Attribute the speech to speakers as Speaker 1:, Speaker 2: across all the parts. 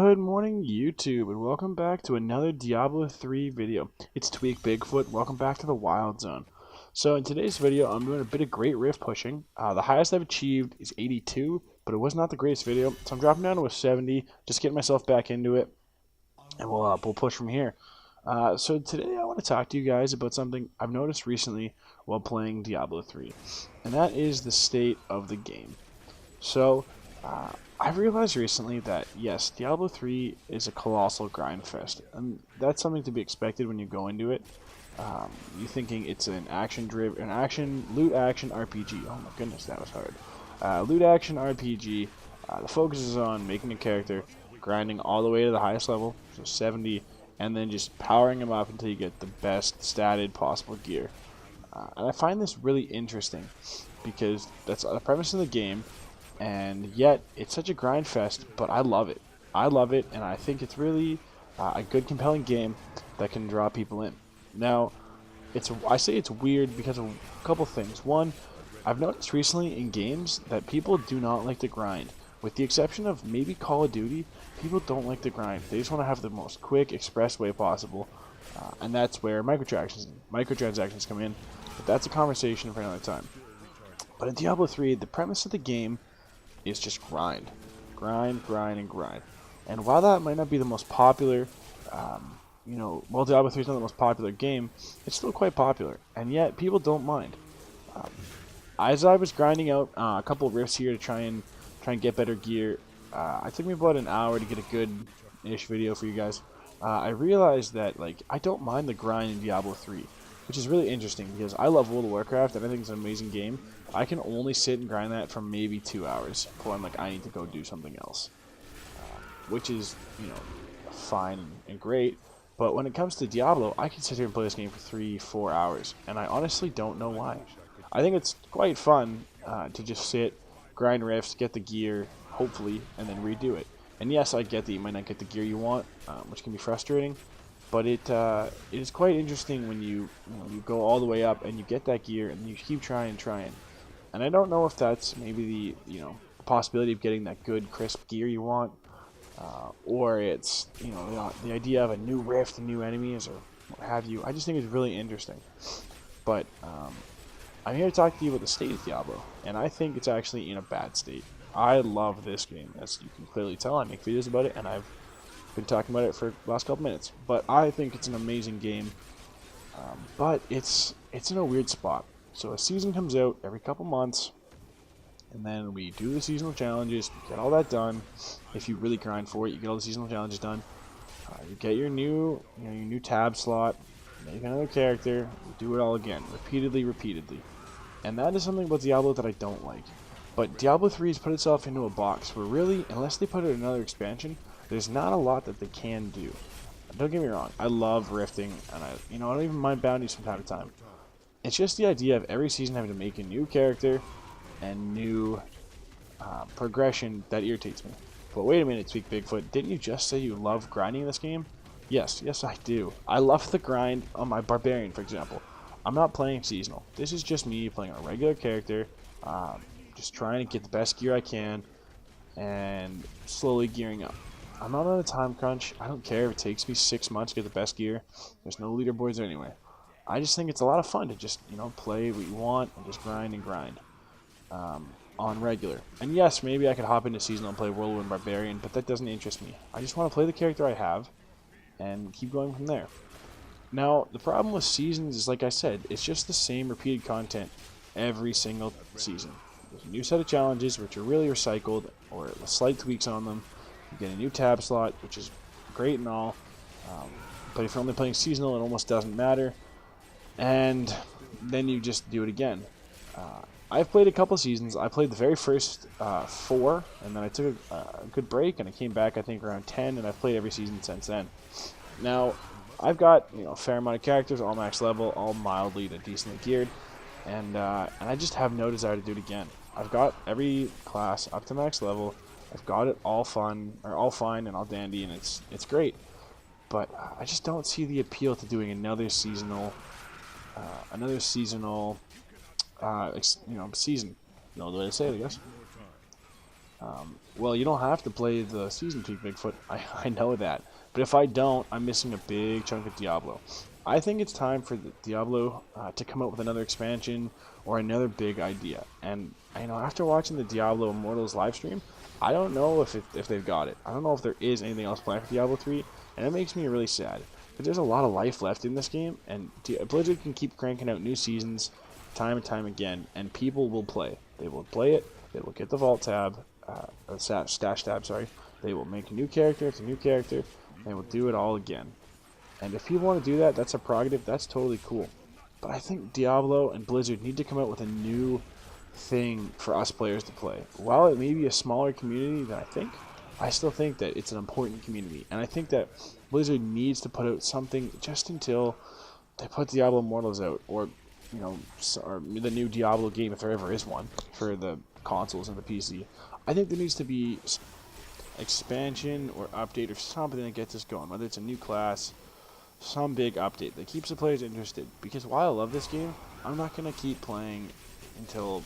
Speaker 1: Good morning, YouTube, and welcome back to another Diablo 3 video. It's Tweak Bigfoot. Welcome back to the Wild Zone. So in today's video, I'm doing a bit of great rift pushing. The highest I've achieved is 82, but it was not the greatest video, so I'm dropping down to a 70, just getting myself back into it, and we'll push from here. So today I want to talk to you guys about something I've noticed recently while playing Diablo 3, and that is the state of the game. So, I've realized recently that, yes, Diablo 3 is a colossal grind fest, and that's something to be expected when you go into it. You're thinking it's an loot action RPG. Oh my goodness, that was hard. Loot action RPG. The focus is on making a character, grinding all the way to the highest level, so 70, and then just powering them up until you get the best statted possible gear. And I find this really interesting, because that's the premise of the game. And yet, it's such a grind fest, but I love it. I love it, and I think it's really a good, compelling game that can draw people in. Now, I say it's weird because of a couple things. One, I've noticed recently in games that people do not like to grind. With the exception of maybe Call of Duty, people don't like to grind. They just want to have the most quick, express way possible, and that's where microtransactions come in. But that's a conversation for another time. But in Diablo 3, the premise of the game is just grind. Grind, grind, and grind. And while that might not be the most popular, while Diablo 3 is not the most popular game, it's still quite popular. And yet, people don't mind. As I was grinding out a couple of rifts here to try and get better gear, it took me about an hour to get a good-ish video for you guys. I realized that I don't mind the grind in Diablo 3, which is really interesting because I love World of Warcraft and I think it's an amazing game. I can only sit and grind that for maybe 2 hours before I'm like, I need to go do something else, which is, fine and great. But when it comes to Diablo, I can sit here and play this game for 3-4 hours, and I honestly don't know why. I think it's quite fun to just sit, grind rifts, get the gear, hopefully, and then redo it. And yes, I get that you might not get the gear you want, which can be frustrating. But it is quite interesting when you go all the way up and you get that gear and you keep trying. And I don't know if that's maybe the possibility of getting that good crisp gear you want, or it's the idea of a new rift and new enemies or what have you. I just think it's really interesting. But I'm here to talk to you about the state of Diablo, and I think it's actually in a bad state. I love this game, as you can clearly tell. I make videos about it, and I've been talking about it for the last couple minutes. But I think it's an amazing game, but it's in a weird spot. So a season comes out every couple months, and then we do the seasonal challenges, get all that done. If you really grind for it, you get all the seasonal challenges done. You get your new tab slot, make another character, you do it all again, repeatedly. And that is something about Diablo that I don't like. But Diablo 3 has put itself into a box where really, unless they put out another expansion, there's not a lot that they can do. Don't get me wrong, I love rifting, and I don't even mind bounties from time to time. It's just the idea of every season having to make a new character and new progression that irritates me. But wait a minute, Tweak Bigfoot, didn't you just say you love grinding in this game? Yes, I do. I love the grind on my Barbarian, for example. I'm not playing seasonal. This is just me playing a regular character, just trying to get the best gear I can, and slowly gearing up. I'm not on a time crunch. I don't care if it takes me 6 months to get the best gear. There's no leaderboards anyway. I just think it's a lot of fun to just, play what you want and just grind on regular. And yes, maybe I could hop into seasonal and play Whirlwind Barbarian, but that doesn't interest me. I just want to play the character I have and keep going from there. Now, the problem with seasons is, like I said, it's just the same repeated content every single season. There's a new set of challenges which are really recycled or slight tweaks on them. You get a new tab slot, which is great and all, but if you're only playing seasonal, it almost doesn't matter. And then you just do it again. I've played a couple seasons. I played the very first 4, and then I took a good break, and I came back I think around 10, and I've played every season since then. Now, I've got a fair amount of characters, all max level, all mildly to decently geared, and I just have no desire to do it again. I've got every class up to max level. I've got it all fine and all dandy, and it's great. But I just don't see the appeal to doing another seasonal season. You know the way to say it, I guess. Well, you don't have to play the Season Tweak Bigfoot. I know that. But if I don't, I'm missing a big chunk of Diablo. I think it's time for the Diablo to come out with another expansion or another big idea. And after watching the Diablo Immortals live stream, I don't know if they've got it. I don't know if there is anything else planned for Diablo 3, and it makes me really sad. But there's a lot of life left in this game, and Blizzard can keep cranking out new seasons time and time again, and people will play. They will play it. They will get the vault tab, stash tab. Sorry. They will make a new character. It's a new character. They will do it all again. And if people want to do that, that's a prerogative. That's totally cool. But I think Diablo and Blizzard need to come out with a new thing for us players to play. While it may be a smaller community than I still think that it's an important community. And I think that Blizzard needs to put out something just until they put Diablo Immortals out, or or the new Diablo game, if there ever is one, for the consoles and the PC. I think there needs to be expansion or update or something that gets us going, whether it's a new class, some big update that keeps the players interested. Because while I love this game, I'm not going to keep playing until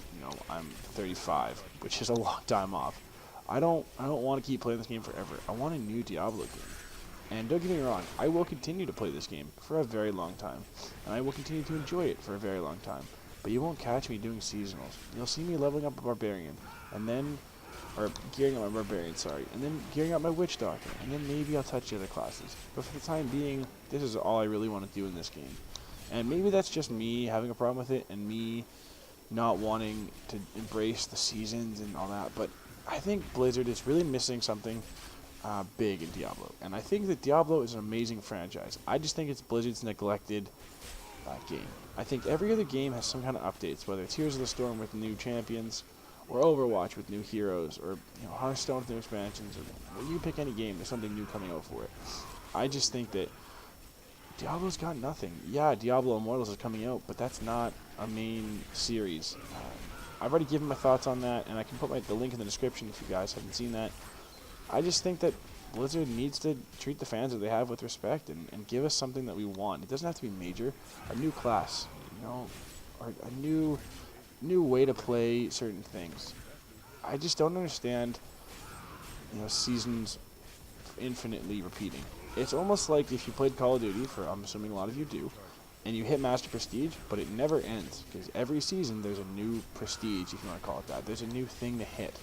Speaker 1: I'm 35, which is a long time off. I don't want to keep playing this game forever. I want a new Diablo game. And don't get me wrong, I will continue to play this game for a very long time, and I will continue to enjoy it for a very long time. But you won't catch me doing seasonals. You'll see me leveling up a barbarian, and then, or gearing up my barbarian, sorry, and then gearing up my witch doctor, and then maybe I'll touch the other classes. But for the time being, this is all I really want to do in this game. And maybe that's just me having a problem with it, and me not wanting to embrace the seasons and all that. But I think Blizzard is really missing something big in Diablo, and I think that Diablo is an amazing franchise. I just think it's Blizzard's neglected game. I think every other game has some kind of updates, whether it's Heroes of the Storm with new champions, or Overwatch with new heroes, or Hearthstone with new expansions, or you pick any game, there's something new coming out for it. I just think that Diablo's got nothing. Yeah, Diablo Immortals is coming out, but that's not a main series. I've already given my thoughts on that, and I can put the link in the description if you guys haven't seen that. I just think that Blizzard needs to treat the fans that they have with respect and give us something that we want. It doesn't have to be major. A new class, or a new way to play certain things. I just don't understand, seasons infinitely repeating. It's almost like if you played Call of Duty, for I'm assuming a lot of you do, and you hit Master Prestige, but it never ends, because every season there's a new prestige, if you want to call it that. There's a new thing to hit.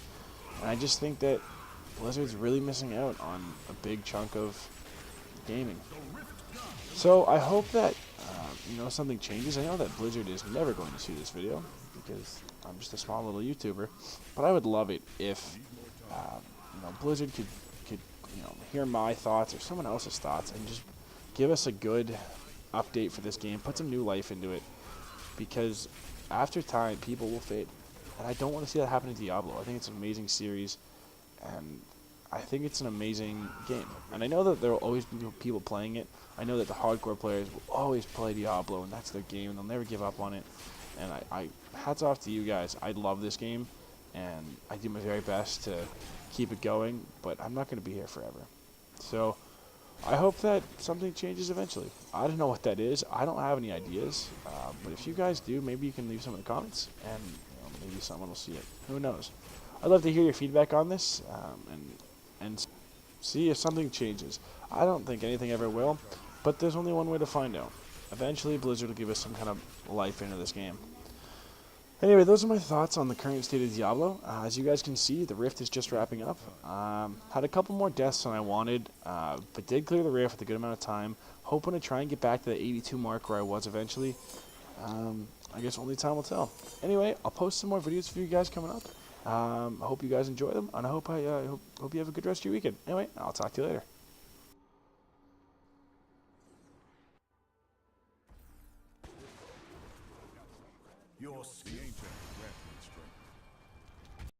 Speaker 1: And I just think that Blizzard's really missing out on a big chunk of gaming. So I hope that something changes. I know that Blizzard is never going to see this video because I'm just a small little YouTuber, but I would love it if Blizzard could hear my thoughts or someone else's thoughts and just give us a good update for this game, put some new life into it, because after time people will fade, and I don't want to see that happen to Diablo. I think it's an amazing series, and I think it's an amazing game. And I know that there will always be people playing it. I know that the hardcore players will always play Diablo, and that's their game, and they'll never give up on it. And I hats off to you guys. I love this game, and I do my very best to keep it going, but I'm not going to be here forever. So I hope that something changes eventually. I don't know what that is. I don't have any ideas. But if you guys do, maybe you can leave some in the comments, and maybe someone will see it. Who knows? I'd love to hear your feedback on this, and see if something changes. I don't think anything ever will, but there's only one way to find out. Eventually, Blizzard will give us some kind of life into this game. Anyway, those are my thoughts on the current state of Diablo. As you guys can see, the Rift is just wrapping up. Had a couple more deaths than I wanted, but did clear the Rift with a good amount of time. Hoping to try and get back to the 82 mark where I was eventually. I guess only time will tell. Anyway, I'll post some more videos for you guys coming up. I hope you guys enjoy them, and I hope you have a good rest of your weekend. Anyway, I'll talk to you later.
Speaker 2: The ancient refuge strength.